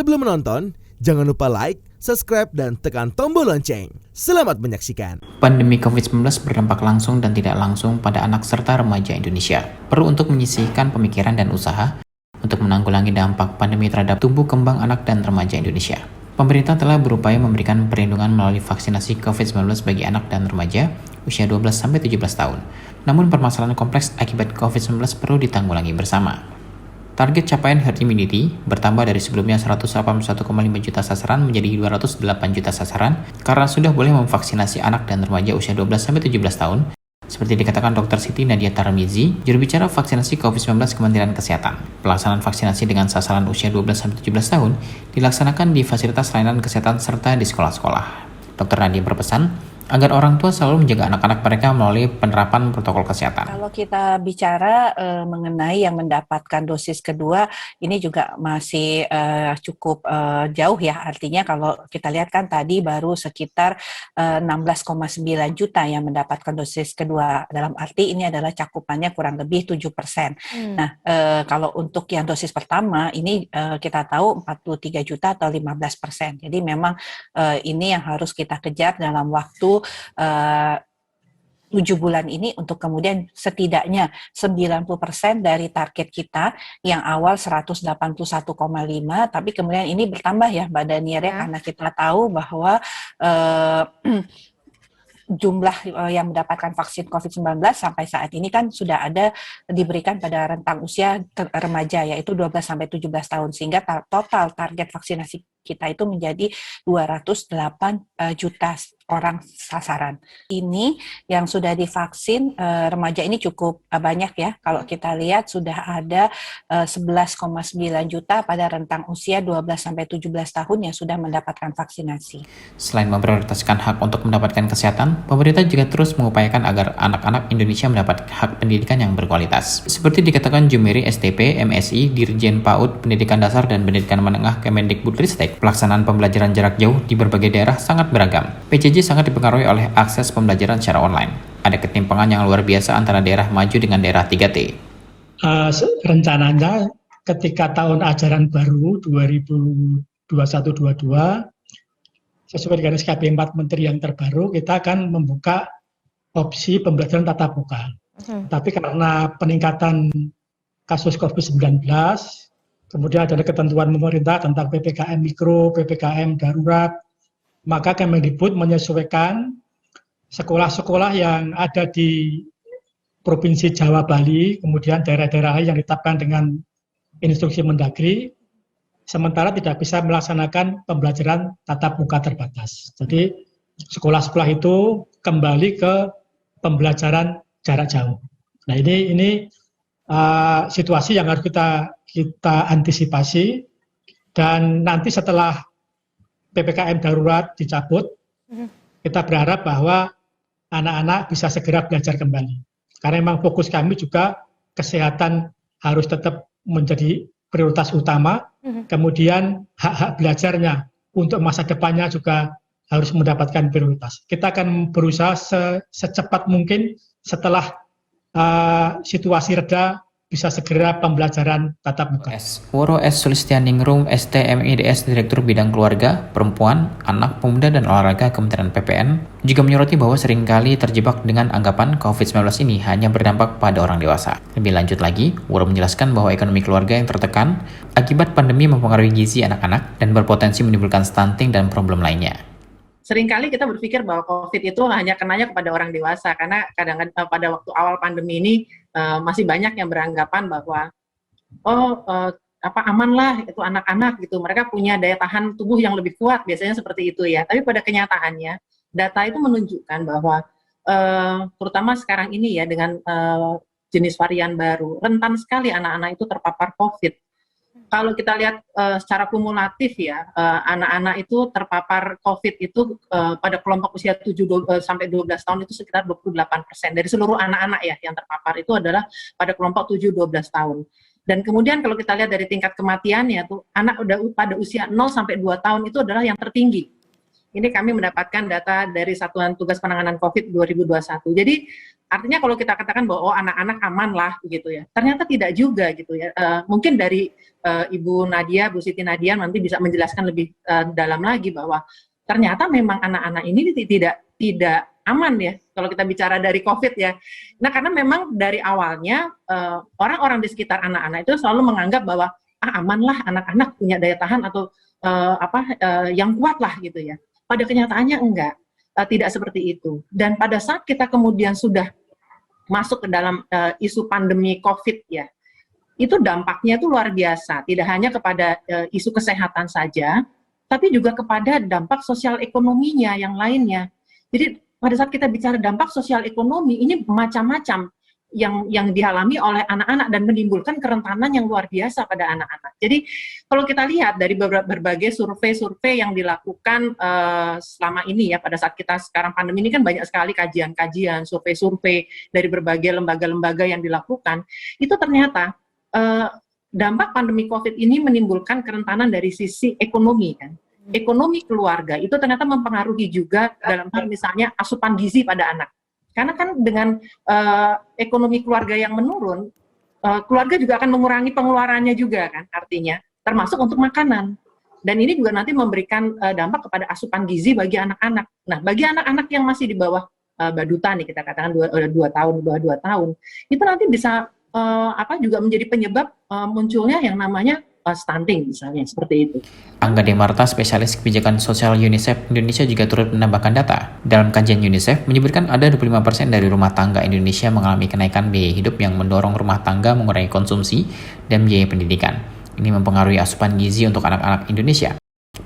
Sebelum menonton, jangan lupa like, subscribe, dan tekan tombol lonceng. Selamat menyaksikan. Pandemi COVID-19 berdampak langsung dan tidak langsung pada anak serta remaja Indonesia. Perlu untuk menyisihkan pemikiran dan usaha untuk menanggulangi dampak pandemi terhadap tumbuh kembang anak dan remaja Indonesia. Pemerintah telah berupaya memberikan perlindungan melalui vaksinasi COVID-19 bagi anak dan remaja usia 12-17 tahun. Namun permasalahan kompleks akibat COVID-19 perlu ditanggulangi bersama. Target capaian herd immunity bertambah dari sebelumnya 181,5 juta sasaran menjadi 208 juta sasaran karena sudah boleh memvaksinasi anak dan remaja usia 12-17 tahun, seperti dikatakan Dr. Siti Nadia Tarmizi, juru bicara vaksinasi COVID-19 Kementerian Kesehatan. Pelaksanaan vaksinasi dengan sasaran usia 12-17 tahun dilaksanakan di fasilitas layanan kesehatan serta di sekolah-sekolah. Dr. Nadia berpesan agar orang tua selalu menjaga anak-anak mereka melalui penerapan protokol kesehatan. Kalau kita bicara mengenai yang mendapatkan dosis kedua, ini juga masih cukup jauh ya. Artinya kalau kita lihat kan tadi baru sekitar 16,9 juta yang mendapatkan dosis kedua. Dalam arti ini adalah cakupannya kurang lebih 7%. Nah, kalau untuk yang dosis pertama, ini kita tahu 43 juta atau 15%. Jadi memang ini yang harus kita kejar dalam waktu 7 bulan ini untuk kemudian setidaknya 90% dari target kita yang awal 181,5, tapi kemudian ini bertambah ya Mbak Daniela karena kita tahu bahwa jumlah yang mendapatkan vaksin COVID-19 sampai saat ini kan sudah ada diberikan pada rentang usia remaja yaitu 12-17 tahun sehingga total target vaksinasi kita itu menjadi 208 juta orang sasaran. Ini yang sudah divaksin remaja ini cukup banyak ya. Kalau kita lihat sudah ada 11,9 juta pada rentang usia 12-17 tahun yang sudah mendapatkan vaksinasi. Selain memprioritaskan hak untuk mendapatkan kesehatan, pemerintah juga terus mengupayakan agar anak-anak Indonesia mendapat hak pendidikan yang berkualitas. Seperti dikatakan Jumeri STP, MSI, Dirjen PAUD, Pendidikan Dasar dan Pendidikan Menengah Kemendikbudristek, pelaksanaan pembelajaran jarak jauh di berbagai daerah sangat beragam. PJJ sangat dipengaruhi oleh akses pembelajaran secara online. Ada ketimpangan yang luar biasa antara daerah maju dengan daerah 3T. Rencananya ketika tahun ajaran baru 2021-22, sesuai dengan SKP 4 Menteri yang terbaru, kita akan membuka opsi pembelajaran tatap muka. Tapi karena peningkatan kasus COVID-19, kemudian ada ketentuan pemerintah tentang PPKM Mikro, PPKM Darurat, maka Kemendikbud menyesuaikan sekolah-sekolah yang ada di Provinsi Jawa Bali, kemudian daerah-daerah yang ditetapkan dengan instruksi Mendagri, sementara tidak bisa melaksanakan pembelajaran tatap muka terbatas. Jadi sekolah-sekolah itu kembali ke pembelajaran jarak jauh. Nah ini situasi yang harus kita antisipasi, dan nanti setelah PPKM darurat dicabut, kita berharap bahwa anak-anak bisa segera belajar kembali. Karena memang fokus kami juga kesehatan harus tetap menjadi prioritas utama, kemudian hak-hak belajarnya untuk masa depannya juga harus mendapatkan prioritas. Kita akan berusaha secepat mungkin setelah situasi reda bisa segera pembelajaran tatap muka. Woro S. Sulistianingrum, STMIDS, Direktur Bidang Keluarga, Perempuan, Anak, Pemuda, dan Olahraga Kementerian PPN, juga menyoroti bahwa seringkali terjebak dengan anggapan COVID-19 ini hanya berdampak pada orang dewasa. Lebih lanjut lagi, Woro menjelaskan bahwa ekonomi keluarga yang tertekan akibat pandemi mempengaruhi gizi anak-anak dan berpotensi menimbulkan stunting dan problem lainnya. Seringkali kita berpikir bahwa COVID itu hanya kenanya kepada orang dewasa, karena kadang-kadang pada waktu awal pandemi ini masih banyak yang beranggapan bahwa aman lah itu anak-anak gitu, mereka punya daya tahan tubuh yang lebih kuat, biasanya seperti itu ya. Tapi pada kenyataannya data itu menunjukkan bahwa terutama sekarang ini ya dengan jenis varian baru, rentan sekali anak-anak itu terpapar COVID. Kalau kita lihat secara kumulatif ya, anak-anak itu terpapar COVID itu pada kelompok usia 7-12 tahun itu sekitar 28%. Dari seluruh anak-anak ya yang terpapar itu adalah pada kelompok 7-12 tahun. Dan kemudian kalau kita lihat dari tingkat kematiannya tuh, anak udah pada usia 0-2 tahun itu adalah yang tertinggi. Ini kami mendapatkan data dari Satuan Tugas Penanganan COVID 2021. Jadi artinya kalau kita katakan bahwa anak-anak aman lah begitu ya, ternyata tidak juga gitu ya. Mungkin dari Ibu Nadia, Bu Siti Nadia nanti bisa menjelaskan lebih dalam lagi bahwa ternyata memang anak-anak ini tidak aman ya kalau kita bicara dari COVID ya. Nah karena memang dari awalnya orang-orang di sekitar anak-anak itu selalu menganggap bahwa aman lah anak-anak punya daya tahan atau yang kuat lah gitu ya. Pada kenyataannya enggak, tidak seperti itu. Dan pada saat kita kemudian sudah masuk ke dalam isu pandemi COVID ya, itu dampaknya itu luar biasa. Tidak hanya kepada isu kesehatan saja, tapi juga kepada dampak sosial ekonominya yang lainnya. Jadi pada saat kita bicara dampak sosial ekonomi, ini macam-macam yang dialami oleh anak-anak dan menimbulkan kerentanan yang luar biasa pada anak-anak. Jadi kalau kita lihat dari berbagai survei-survei yang dilakukan selama ini ya, pada saat kita sekarang pandemi ini kan banyak sekali kajian-kajian, survei-survei dari berbagai lembaga-lembaga yang dilakukan, itu ternyata dampak pandemi COVID ini menimbulkan kerentanan dari sisi ekonomi kan. Ekonomi keluarga itu ternyata mempengaruhi juga dalam hal misalnya asupan gizi pada anak. Karena kan dengan ekonomi keluarga yang menurun, keluarga juga akan mengurangi pengeluarannya juga kan artinya, termasuk untuk makanan. Dan ini juga nanti memberikan dampak kepada asupan gizi bagi anak-anak. Nah, bagi anak-anak yang masih di bawah baduta nih, kita katakan 2 tahun, itu nanti bisa juga menjadi penyebab munculnya yang namanya stunting misalnya, seperti itu. Angga Demarta, spesialis kebijakan sosial UNICEF Indonesia juga turut menambahkan data. Dalam kajian UNICEF menyebutkan ada 25% dari rumah tangga Indonesia mengalami kenaikan biaya hidup yang mendorong rumah tangga mengurangi konsumsi dan biaya pendidikan. Ini mempengaruhi asupan gizi untuk anak-anak Indonesia.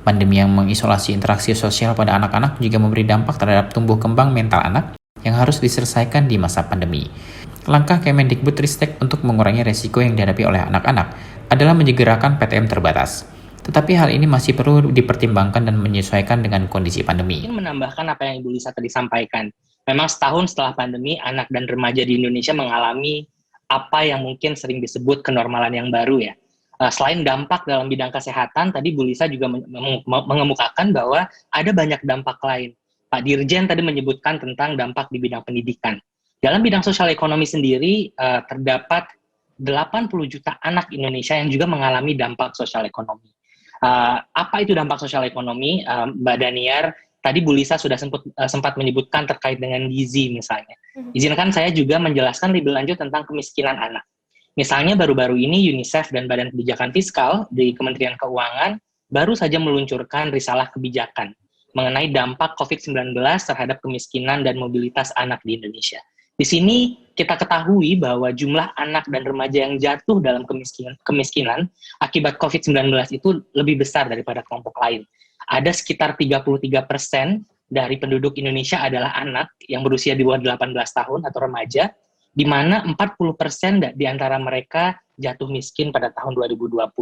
Pandemi yang mengisolasi interaksi sosial pada anak-anak juga memberi dampak terhadap tumbuh kembang mental anak yang harus diselesaikan di masa pandemi. Langkah Kemendikbudristek untuk mengurangi resiko yang dihadapi oleh anak-anak adalah menyegerakan PTM terbatas. Tetapi hal ini masih perlu dipertimbangkan dan menyesuaikan dengan kondisi pandemi. Ingin menambahkan apa yang Ibu Lisa tadi sampaikan. Memang setahun setelah pandemi, anak dan remaja di Indonesia mengalami apa yang mungkin sering disebut kenormalan yang baru ya. Selain dampak dalam bidang kesehatan, tadi Bu Lisa juga mengemukakan bahwa ada banyak dampak lain. Pak Dirjen tadi menyebutkan tentang dampak di bidang pendidikan. Dalam bidang sosial ekonomi sendiri, terdapat 80 juta anak Indonesia yang juga mengalami dampak sosial ekonomi. Apa itu dampak sosial ekonomi? Mbak Daniar, tadi Bu Lisa sudah sempat menyebutkan terkait dengan gizi misalnya. Izinkan saya juga menjelaskan lebih lanjut tentang kemiskinan anak. Misalnya baru-baru ini UNICEF dan Badan Kebijakan Fiskal di Kementerian Keuangan baru saja meluncurkan risalah kebijakan mengenai dampak COVID-19 terhadap kemiskinan dan mobilitas anak di Indonesia. Di sini kita ketahui bahwa jumlah anak dan remaja yang jatuh dalam kemiskinan akibat COVID-19 itu lebih besar daripada kelompok lain. Ada sekitar 33% dari penduduk Indonesia adalah anak yang berusia di bawah 18 tahun atau remaja, di mana 40% di antara mereka jatuh miskin pada tahun 2020.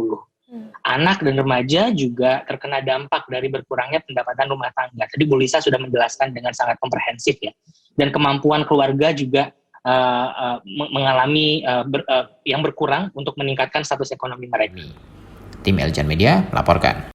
Anak dan remaja juga terkena dampak dari berkurangnya pendapatan rumah tangga. Tadi Bu Lisa sudah menjelaskan dengan sangat komprehensif ya. Dan kemampuan keluarga juga mengalami yang berkurang untuk meningkatkan status ekonomi mereka. Tim Eljan Media melaporkan.